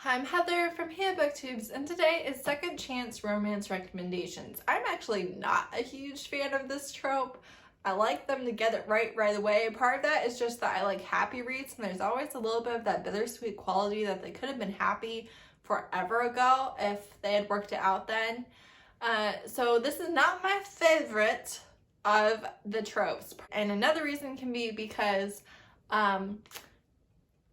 I'm Heather from here booktubes, and today is second chance romance recommendations. I'm actually not a huge fan of this trope. I like them to get it right away. Part of that is just that I like happy reads, and there's always a little bit of that bittersweet quality that they could have been happy forever ago if they had worked it out then. So this is not my favorite of the tropes. And another reason can be because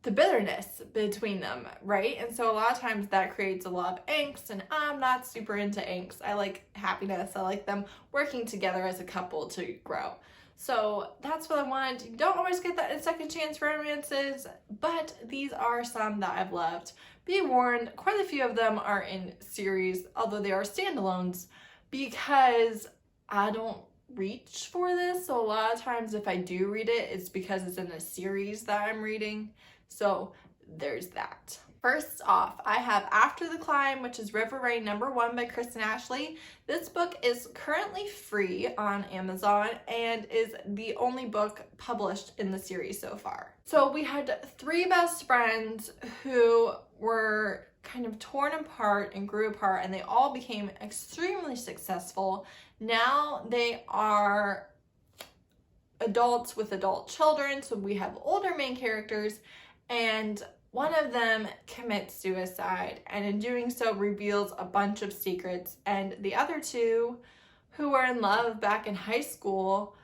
the bitterness between them, right? And so a lot of times that creates a lot of angst, and I'm not super into angst. I like happiness. I like them working together as a couple to grow. So that's what I want. You don't always get that in second chance romances, but these are some that I've loved. Be warned, quite a few of them are in series, although they are standalones, because I don't reach for this. So a lot of times if I do read it, it's because it's in a series that I'm reading. So there's that. First off, I have After the Climb, which is River Rain #1 by Kristen Ashley. This book is currently free on Amazon and is the only book published in the series so far. So we had three best friends who were kind of torn apart and grew apart, and they all became extremely successful. Now they are adults with adult children, so we have older main characters, and one of them commits suicide, and in doing so reveals a bunch of secrets, and the other two, who were in love back in high school,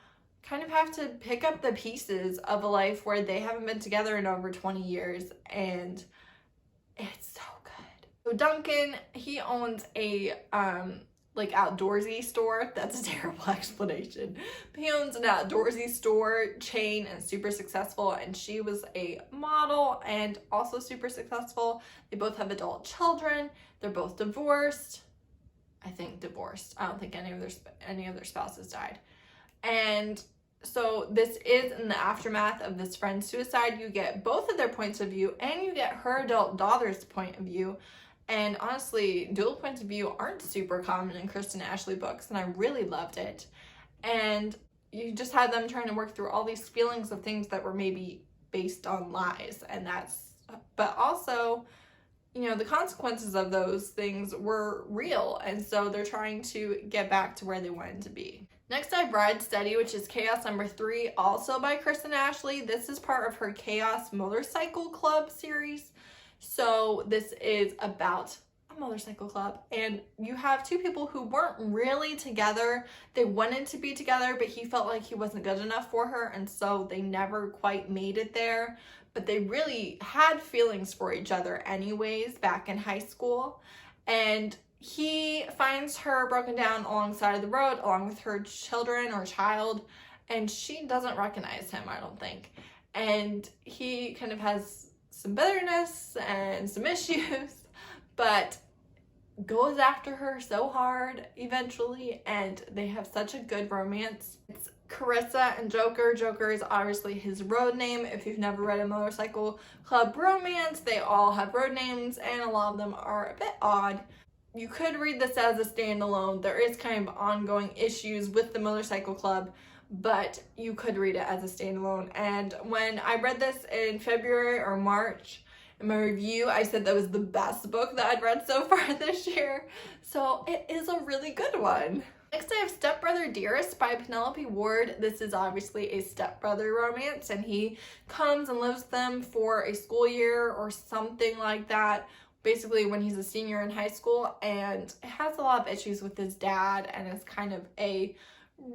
kind of have to pick up the pieces of a life where they haven't been together in over 20 years, and it's so good. So Duncan, he owns a like outdoorsy store. That's a terrible explanation. But he owns an outdoorsy store chain and super successful, and she was a model and also super successful. They both have adult children. They're both divorced. I think divorced. I don't think any of their spouses died. And so this is in the aftermath of this friend's suicide. You get both of their points of view, and you get her adult daughter's point of view. And honestly, dual points of view aren't super common in Kristen Ashley books, and I really loved it. And you just had them trying to work through all these feelings of things that were maybe based on lies, but also, you know, the consequences of those things were real, and so they're trying to get back to where they wanted to be. Next, I have Ride Steady, which is Chaos #3, also by Kristen Ashley. This is part of her Chaos Motorcycle Club series. So this is about a motorcycle club, and you have two people who weren't really together. They wanted to be together, but he felt like he wasn't good enough for her, and so they never quite made it there. But they really had feelings for each other anyways back in high school. And he finds her broken down alongside of the road along with her children or child, and she doesn't recognize him, I don't think. And he kind of has some bitterness and some issues, but goes after her so hard eventually, and they have such a good romance. It's Carissa and Joker. Joker is obviously his road name. If you've never read a motorcycle club romance, they all have road names, and a lot of them are a bit odd. You could read this as a standalone. There is kind of ongoing issues with the motorcycle club, but you could read it as a standalone. And when I read this in February or March, in my review, I said that was the best book that I'd read so far this year. So it is a really good one. Next, I have Stepbrother Dearest by Penelope Ward. This is obviously a stepbrother romance, and he comes and lives with them for a school year or something like that, basically when he's a senior in high school, and has a lot of issues with his dad and is kind of a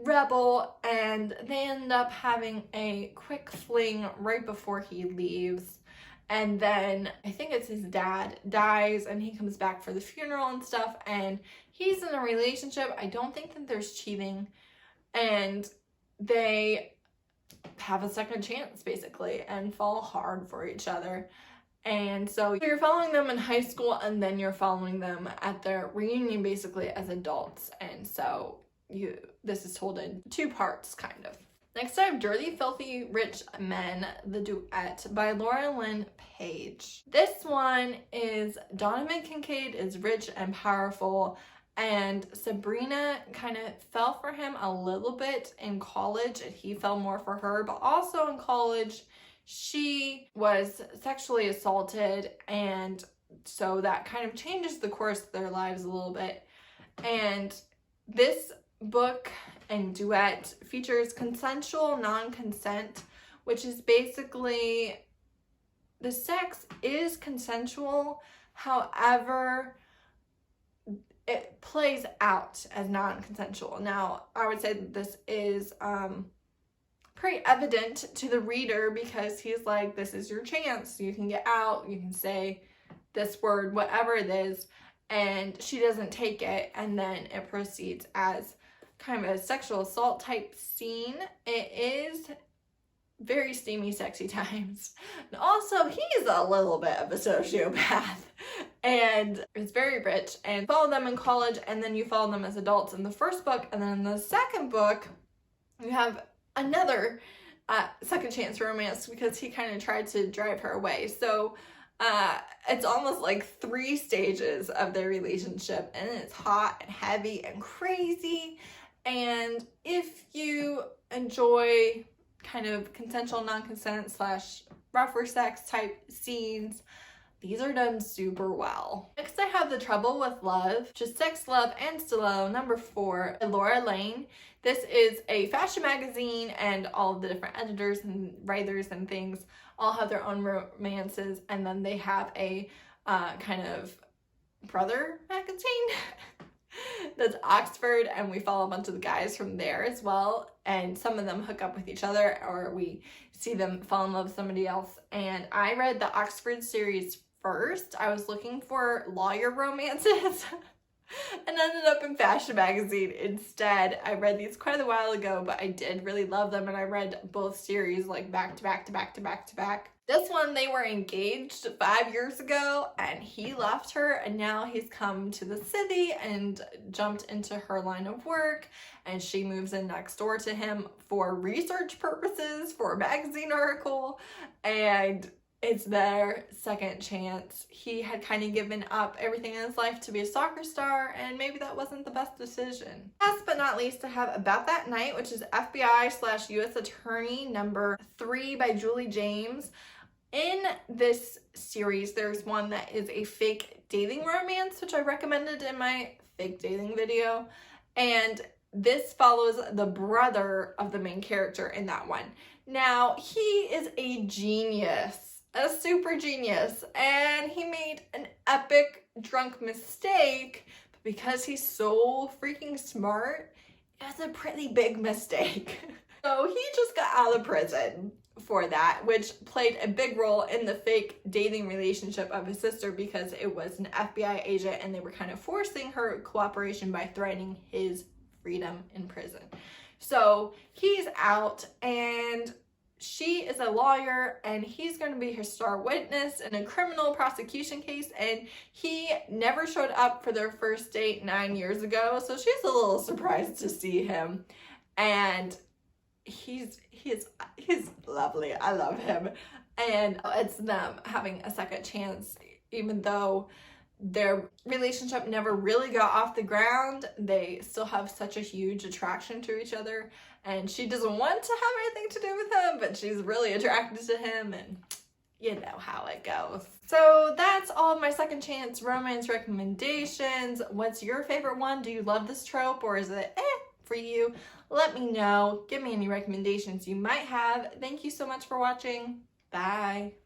rebel, and they end up having a quick fling right before he leaves. And then I think it's his dad dies, and he comes back for the funeral and stuff, and he's in a relationship. I don't think that there's cheating, and they have a second chance basically and fall hard for each other. And so you're following them in high school, and then you're following them at their reunion basically as adults. And so this is told in two parts, kind of. Next I have Dirty Filthy Rich Men, the Duet by Laura Lynn Page. This one is Donovan Kincaid is rich and powerful, and Sabrina kind of fell for him a little bit in college, and he fell more for her, but also in college she was sexually assaulted, and so that kind of changes the course of their lives a little bit. And this book and duet features consensual non-consent, which is basically the sex is consensual, however, it plays out as non-consensual. Now, I would say that this is pretty evident to the reader because he's like, this is your chance. You can get out. You can say this word, whatever it is. And she doesn't take it. And then it proceeds as kind of a sexual assault type scene. It is very steamy, sexy times. And also, he's a little bit of a sociopath. And is very rich. And follow them in college. And then you follow them as adults in the first book. And then in the second book, you have another second chance romance because he kind of tried to drive her away. So it's almost like 3 stages of their relationship, and it's hot and heavy and crazy. And if you enjoy kind of consensual non-consent / rougher sex type scenes, these are done super well. Next, I have The Trouble with Love, Just Sex, Love, and Stilo, number 4, by Laura Lane. This is a fashion magazine, and all of the different editors and writers and things all have their own romances, and then they have a kind of brother magazine that's Oxford, and we follow a bunch of the guys from there as well, and some of them hook up with each other, or we see them fall in love with somebody else. And I read the Oxford series first. I was looking for lawyer romances and ended up in fashion magazine instead. I read these quite a while ago, but I did really love them, and I read both series like back to back to back to back to back. This one, they were engaged 5 years ago, and he left her, and now he's come to the city and jumped into her line of work, and she moves in next door to him for research purposes for a magazine article, and it's their second chance. He had kind of given up everything in his life to be a soccer star, and maybe that wasn't the best decision. Last but not least, I have About That Night, which is FBI/U.S. Attorney number 3 by Julie James. In this series, there's one that is a fake dating romance, which I recommended in my fake dating video. And this follows the brother of the main character in that one. Now, he is a genius, a super genius, and he made an epic drunk mistake, but because he's so freaking smart, it was a pretty big mistake. So he just got out of prison for that, which played a big role in the fake dating relationship of his sister because it was an FBI agent and they were kind of forcing her cooperation by threatening his freedom in prison. So he's out, and she is a lawyer, and he's going to be her star witness in a criminal prosecution case, and he never showed up for their first date 9 years ago, so she's a little surprised to see him. And he's lovely. I love him. And it's them having a second chance, even though their relationship never really got off the ground. They still have such a huge attraction to each other, and she doesn't want to have anything to do with him, but she's really attracted to him, and you know how it goes. So that's all of my second chance romance recommendations. What's your favorite one? Do you love this trope, or is it for you? Let me know. Give me any recommendations you might have. Thank you so much for watching. Bye.